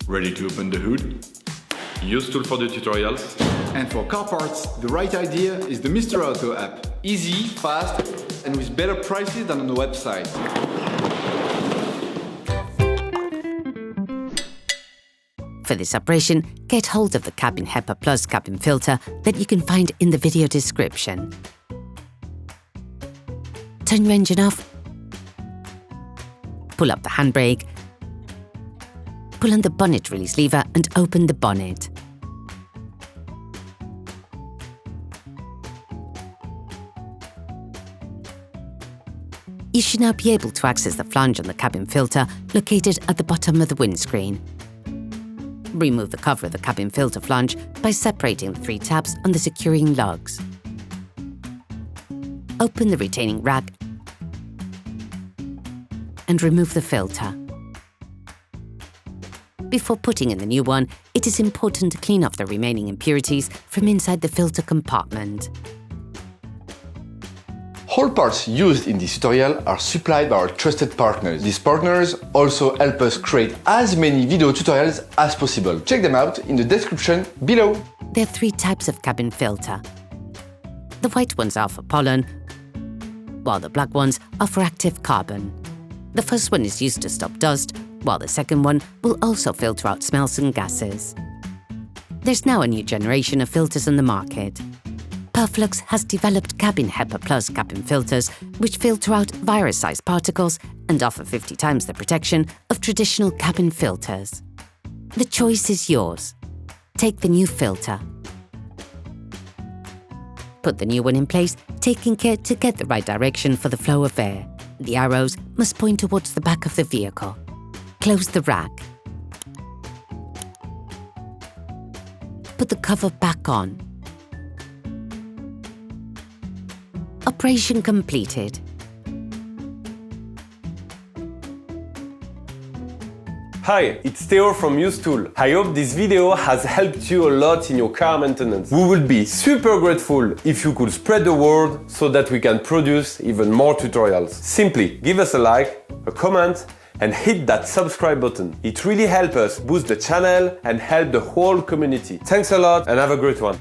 Ready to open the hood? Usetool for the tutorials. And for car parts, the right idea is the Mr. Auto app. Easy, fast, and with better prices than on the website. For this operation, get hold of the Cabin HEPA Plus cabin filter that you can find in the video description. Turn your engine off. Pull up the handbrake. Pull on the bonnet release lever and open the bonnet. You should now be able to access the flange on the cabin filter located at the bottom of the windscreen. Remove the cover of the cabin filter flange by separating the 3 tabs on the securing lugs. Open the retaining rack and remove the filter. Before putting in the new one, it is important to clean off the remaining impurities from inside the filter compartment. All parts used in this tutorial are supplied by our trusted partners. These partners also help us create as many video tutorials as possible. Check them out in the description below. There are 3 types of cabin filter. The white ones are for pollen, while the black ones are for active carbon. The first one is used to stop dust, while the second one will also filter out smells and gases. There's now a new generation of filters on the market. Perflux has developed Cabin HEPA Plus cabin filters, which filter out virus-sized particles and offer 50 times the protection of traditional cabin filters. The choice is yours. Take the new filter. Put the new one in place, taking care to get the right direction for the flow of air. The arrows must point towards the back of the vehicle. Close the rack. Put the cover back on. Operation completed. Hi, it's Theo from Usetool. I hope this video has helped you a lot in your car maintenance. We would be super grateful if you could spread the word so that we can produce even more tutorials. Simply give us a like, a comment, and hit that subscribe button. It really helps us boost the channel and help the whole community. Thanks a lot and have a great one.